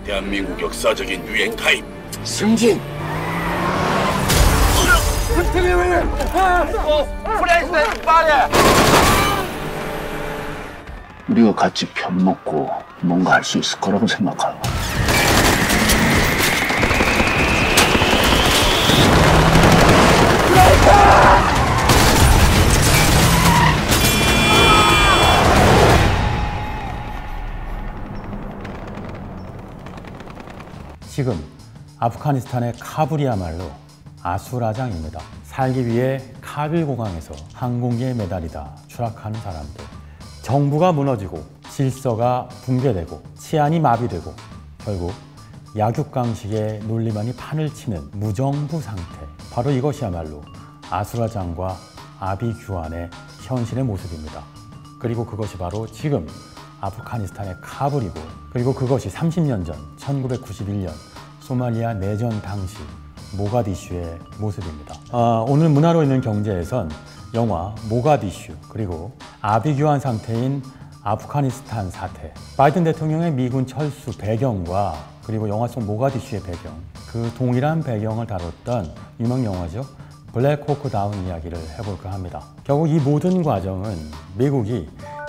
대한민국 역사적인 유행 가입. 승진. 우리가 같이 편 먹고 뭔가 할 수 있을 거라고 생각하고. 지금 아프가니스탄의 카불이야말로 아수라장입니다. 살기 위해 카빌 공항에서 항공기에 매달리다 추락하는 사람들, 정부가 무너지고 질서가 붕괴되고 치안이 마비되고 결국 약육강식의 논리만이 판을 치는 무정부 상태, 바로 이것이야말로 아수라장과 아비규환의 현실의 모습입니다. 그리고 그것이 바로 지금 아프가니스탄의 카불이고, 그리고 그것이 30년 전 1991년 소말리아 내전 당시 모가디슈의 모습입니다. 오늘 문화로 있는 경제에선 영화 모가디슈, 그리고 아비규환 상태인 아프가니스탄 사태, 바이든 대통령의 미군 철수 배경과 그리고 영화 속 모가디슈의 배경, 그 동일한 배경을 다뤘던 유명 영화죠. 블랙 호크 다운 이야기를 해볼까 합니다. 결국 이 모든 과정은 미국이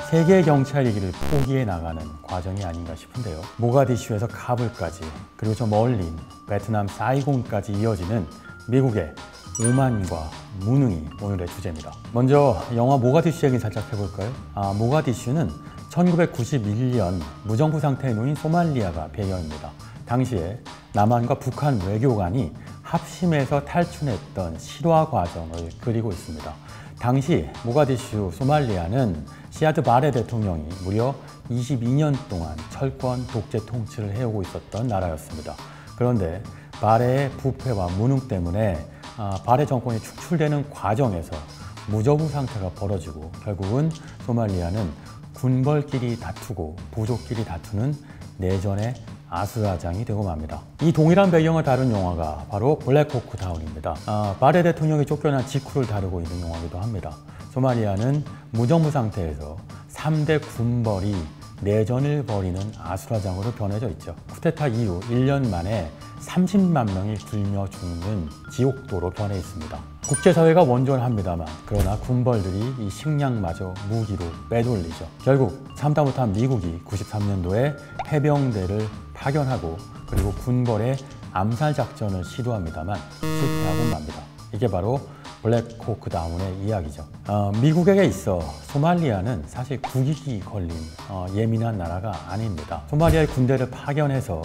세계 경찰이기를 포기해 나가는 과정이 아닌가 싶은데요. 모가디슈에서 카불까지, 그리고 저 멀린 베트남 사이공까지 이어지는 미국의 오만과 무능이 오늘의 주제입니다. 먼저 영화 모가디슈 얘기 살짝 해볼까요? 모가디슈는 1991년 무정부 상태에 놓인 소말리아가 배경입니다. 당시에 남한과 북한 외교관이 합심해서 탈출했던 실화 과정을 그리고 있습니다. 당시 모가디슈 소말리아는 시아드 바레 대통령이 무려 22년 동안 철권 독재 통치를 해오고 있었던 나라였습니다. 그런데 바레의 부패와 무능 때문에 바레 정권이 축출되는 과정에서 무정부 상태가 벌어지고 결국은 소말리아는 군벌끼리 다투고 부족끼리 다투는 내전의 아수라장이 되고 맙니다. 이 동일한 배경을 다룬 영화가 바로 블랙 호크 다운입니다. 바레 대통령이 쫓겨난 직후를 다루고 있는 영화이기도 합니다. 소말리아는 무정부 상태에서 3대 군벌이 내전을 벌이는 아수라장으로 변해져 있죠. 쿠데타 이후 1년 만에 30만 명이 굶어 죽는 지옥도로 변해 있습니다. 국제사회가 원조를 합니다만, 그러나 군벌들이 이 식량마저 무기로 빼돌리죠. 결국 참다 못한 미국이 93년도에 해병대를 파견하고 그리고 군벌의 암살 작전을 시도합니다만 실패하고 맙니다. 이게 바로 블랙 호크 다운의 이야기죠. 미국에게 있어 소말리아는 사실 국익이 걸린 예민한 나라가 아닙니다. 소말리아의 군대를 파견해서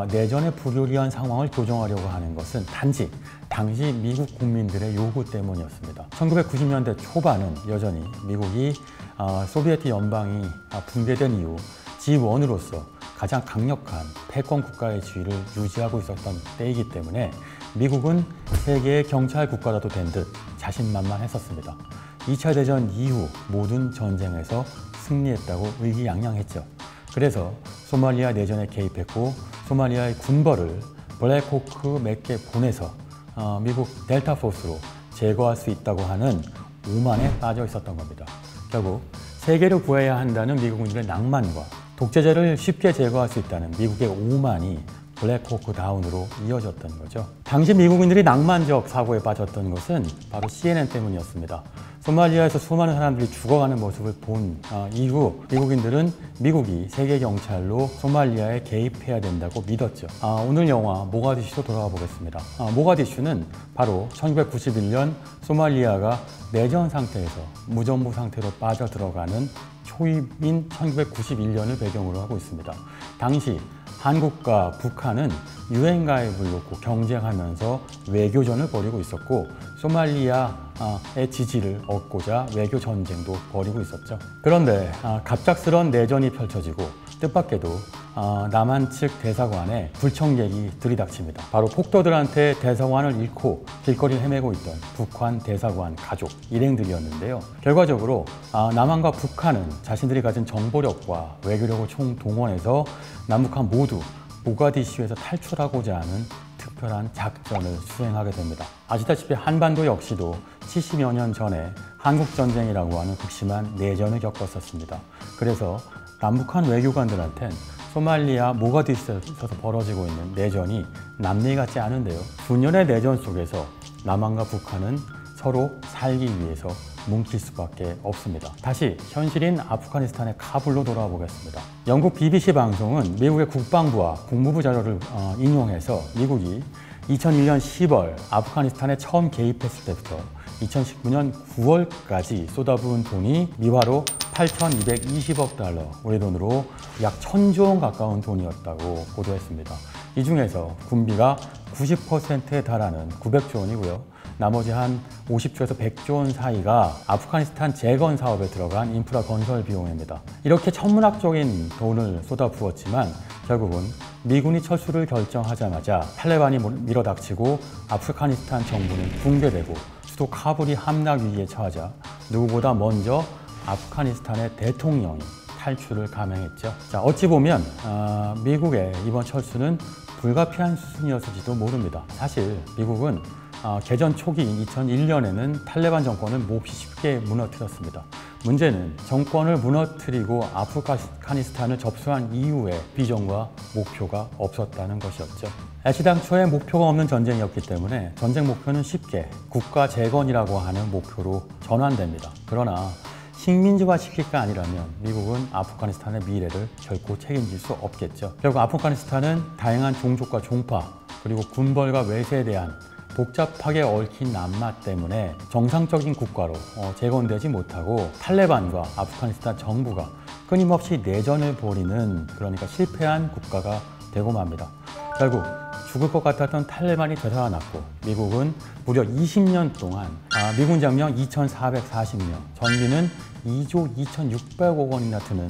내전의 불유리한 상황을 교정하려고 하는 것은 단지 당시 미국 국민들의 요구 때문이었습니다. 1990년대 초반은 여전히 미국이 소비에트 연방이 붕괴된 이후 G1으로서 가장 강력한 패권 국가의 지위를 유지하고 있었던 때이기 때문에 미국은 세계의 경찰 국가라도 된 듯 자신만만했었습니다. 2차 대전 이후 모든 전쟁에서 승리했다고 의기양양했죠. 그래서 소말리아 내전에 개입했고 소말리아의 군벌을 블랙 호크 몇 개 보내서 미국 델타 포스로 제거할 수 있다고 하는 오만에 빠져 있었던 겁니다. 결국 세계를 구해야 한다는 미국인들의 낭만과 독재자를 쉽게 제거할 수 있다는 미국의 오만이 블랙 호크 다운으로 이어졌던 거죠. 당시 미국인들이 낭만적 사고에 빠졌던 것은 바로 CNN 때문이었습니다. 소말리아에서 수많은 사람들이 죽어가는 모습을 본 이후 미국인들은 미국이 세계 경찰로 소말리아에 개입해야 된다고 믿었죠. 오늘 영화 모가디슈로 돌아가 보겠습니다. 모가디슈는 바로 1991년 소말리아가 내전 상태에서 무정부 상태로 빠져들어가는 초입인 1991년을 배경으로 하고 있습니다. 당시 한국과 북한은 유엔 가입을 놓고 경쟁하면서 외교전을 벌이고 있었고 소말리아의 지지를 얻고자 외교 전쟁도 벌이고 있었죠. 그런데 갑작스런 내전이 펼쳐지고 뜻밖에도 남한 측 대사관에 불청객이 들이닥칩니다. 바로 폭도들한테 대사관을 잃고 길거리를 헤매고 있던 북한 대사관 가족 일행들이었는데요. 결과적으로 남한과 북한은 자신들이 가진 정보력과 외교력을 총동원해서 남북한 모두 모가디슈에서 탈출하고자 하는 특별한 작전을 수행하게 됩니다. 아시다시피 한반도 역시도 70여 년 전에 한국전쟁이라고 하는 극심한 내전을 겪었었습니다. 그래서 남북한 외교관들한텐 소말리아 모가디슈에서 벌어지고 있는 내전이 남일 같지 않은데요. 수년의 내전 속에서 남한과 북한은 서로 살기 위해서 뭉칠 수밖에 없습니다. 다시 현실인 아프가니스탄의 카불로 돌아와 보겠습니다. 영국 BBC 방송은 미국의 국방부와 국무부 자료를 인용해서 미국이 2001년 10월 아프가니스탄에 처음 개입했을 때부터 2019년 9월까지 쏟아부은 돈이 미화로 8,220억 달러, 우리 돈으로 약 1,000조 원 가까운 돈이었다고 보도했습니다. 이 중에서 군비가 90%에 달하는 900조 원이고요. 나머지 한 50조에서 100조 원 사이가 아프가니스탄 재건 사업에 들어간 인프라 건설 비용입니다. 이렇게 천문학적인 돈을 쏟아부었지만 결국은 미군이 철수를 결정하자마자 탈레반이 밀어닥치고 아프가니스탄 정부는 붕괴되고 수도 카불이 함락 위기에 처하자 누구보다 먼저 아프가니스탄의 대통령이 탈출을 감행했죠. 자, 어찌 보면 미국의 이번 철수는 불가피한 수순이었을지도 모릅니다. 사실 미국은 개전 초기인 2001년에는 탈레반 정권을 몹시 쉽게 무너뜨렸습니다. 문제는 정권을 무너뜨리고 아프가니스탄을 접수한 이후에 비전과 목표가 없었다는 것이었죠. 애시당초에 목표가 없는 전쟁이었기 때문에 전쟁 목표는 쉽게 국가 재건이라고 하는 목표로 전환됩니다. 그러나 식민지화 시킬 게 아니라면 미국은 아프가니스탄의 미래를 결코 책임질 수 없겠죠. 결국 아프가니스탄은 다양한 종족과 종파 그리고 군벌과 외세에 대한 복잡하게 얽힌 낱맛 때문에 정상적인 국가로 재건되지 못하고 탈레반과 아프가니스탄 정부가 끊임없이 내전을 벌이는, 그러니까 실패한 국가가 되고 맙니다. 결국 죽을 것 같았던 탈레반이 되살아났고 미국은 무려 20년 동안 미군 장병 2,440명, 전비는 2조 2,600억 원이나 드는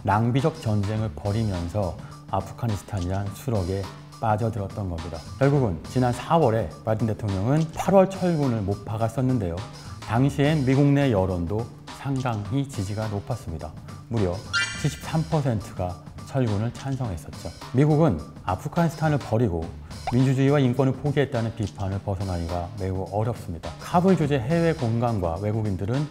낭비적 전쟁을 벌이면서 아프가니스탄이란 수렁에 빠져들었던 겁니다. 결국은 지난 4월에 바이든 대통령은 8월 철군을 못 박았었는데요. 당시엔 미국 내 여론도 상당히 지지가 높았습니다. 무려 73%가 철군을 찬성했었죠. 미국은 아프가니스탄을 버리고 민주주의와 인권을 포기했다는 비판을 벗어나기가 매우 어렵습니다. 카불 주재 해외 공간과 외국인들은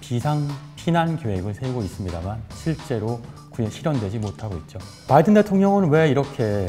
비상 피난 계획을 세우고 있습니다만 실제로 실현되지 못하고 있죠. 바이든 대통령은 왜 이렇게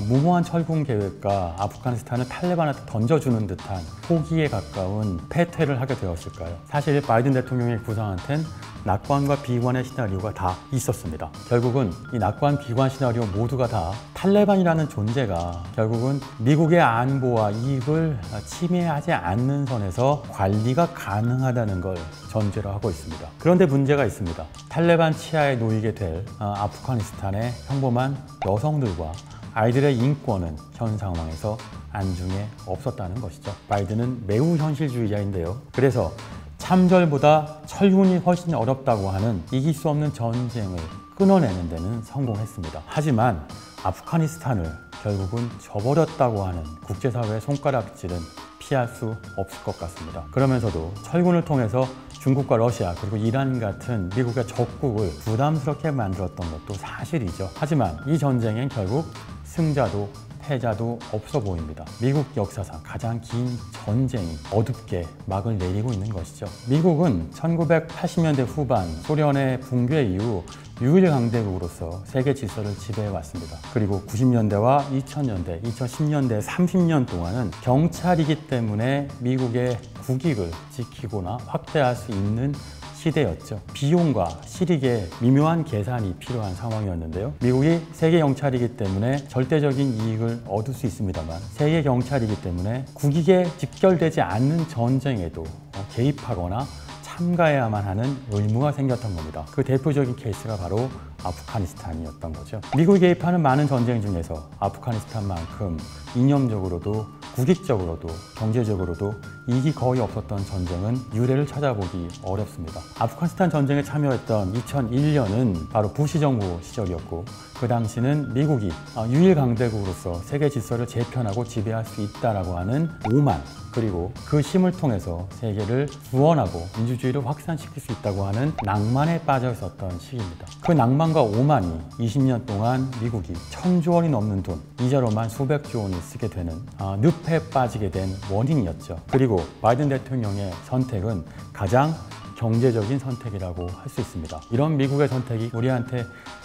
무모한 철군 계획과 아프가니스탄을 탈레반한테 던져주는 듯한 포기에 가까운 패퇴를 하게 되었을까요? 사실 바이든 대통령의 구상한텐 낙관과 비관의 시나리오가 다 있었습니다. 결국은 이 낙관, 비관 시나리오 모두가 다 탈레반이라는 존재가 결국은 미국의 안보와 이익을 침해하지 않는 선에서 관리가 가능하다는 걸 전제로 하고 있습니다. 그런데 문제가 있습니다. 탈레반 치하에 놓이게 될 아프가니스탄의 평범한 여성들과 아이들의 인권은 현 상황에서 안중에 없었다는 것이죠. 바이든은 매우 현실주의자인데요. 그래서 참전보다 철군이 훨씬 어렵다고 하는 이길 수 없는 전쟁을 끊어내는 데는 성공했습니다. 하지만 아프가니스탄을 결국은 져버렸다고 하는 국제사회의 손가락질은 피할 수 없을 것 같습니다. 그러면서도 철군을 통해서 중국과 러시아 그리고 이란 같은 미국의 적국을 부담스럽게 만들었던 것도 사실이죠. 하지만 이 전쟁엔 결국 승자도 패자도 없어 보입니다. 미국 역사상 가장 긴 전쟁이 어둡게 막을 내리고 있는 것이죠. 미국은 1980년대 후반 소련의 붕괴 이후 유일 강대국으로서 세계 질서를 지배해왔습니다. 그리고 90년대와 2000년대, 2010년대 30년 동안은 경찰이기 때문에 미국의 국익을 지키거나 확대할 수 있는 시대였죠. 비용과 실익의 미묘한 계산이 필요한 상황이었는데요. 미국이 세계 경찰이기 때문에 절대적인 이익을 얻을 수 있습니다만 세계 경찰이기 때문에 국익에 직결되지 않는 전쟁에도 개입하거나 참가해야만 하는 의무가 생겼던 겁니다. 그 대표적인 케이스가 바로 아프가니스탄이었던 거죠. 미국이 개입하는 많은 전쟁 중에서 아프가니스탄만큼 이념적으로도 국익적으로도 경제적으로도 이익이 거의 없었던 전쟁은 유례를 찾아보기 어렵습니다. 아프가니스탄 전쟁에 참여했던 2001년은 바로 부시 정부 시절이었고 그 당시는 미국이 유일 강대국으로서 세계 질서를 재편하고 지배할 수 있다라고 하는 오만, 그리고 그 힘을 통해서 세계를 구원하고 민주주의를 확산시킬 수 있다고 하는 낭만에 빠져 있었던 시기입니다. 그 낭만과 오만이 20년 동안 미국이 1,000조 원이 넘는 돈, 이자로만 수백조 원을 쓰게 되는 늪에 빠지게 된 원인이었죠. 그리고 바이든 대통령의 선택은 가장 경제적인 선택이라고 할 수 있습니다. 이런 미국의 선택이 우리한테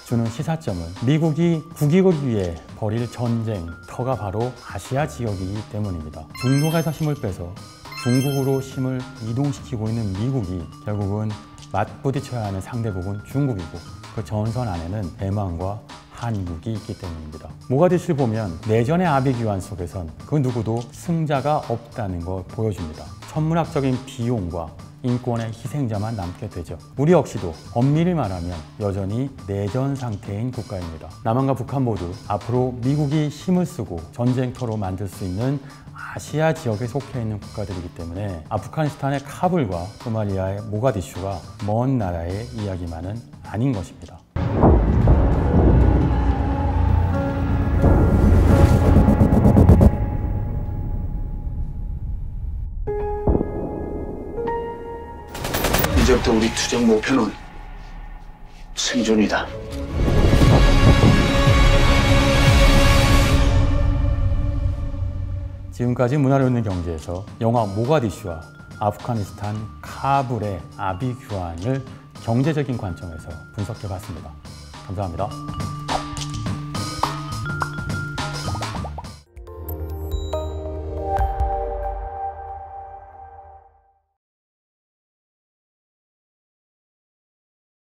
주는 시사점은 미국이 국익을 위해 벌일 전쟁터가 바로 아시아 지역이기 때문입니다. 중동에서 힘을 빼서 중국으로 힘을 이동시키고 있는 미국이 결국은 맞부딪혀야 하는 상대국은 중국이고 그 전선 안에는 대만과 한국이 있기 때문입니다. 모가디슈를 보면 내전의 아비규환 속에선 그 누구도 승자가 없다는 걸 보여줍니다. 천문학적인 비용과 인권의 희생자만 남게 되죠. 우리 역시도 엄밀히 말하면 여전히 내전 상태인 국가입니다. 남한과 북한 모두 앞으로 미국이 힘을 쓰고 전쟁터로 만들 수 있는 아시아 지역에 속해 있는 국가들이기 때문에 아프가니스탄의 카불과 소말리아의 모가디슈가 먼 나라의 이야기만은 아닌 것입니다. 이제부터 우리 투쟁 목표는 생존이다. 지금까지 문화로 있는 경제에서 영화 모가디슈와 아프가니스탄 카불의 아비규환을 경제적인 관점에서 분석해봤습니다. 감사합니다.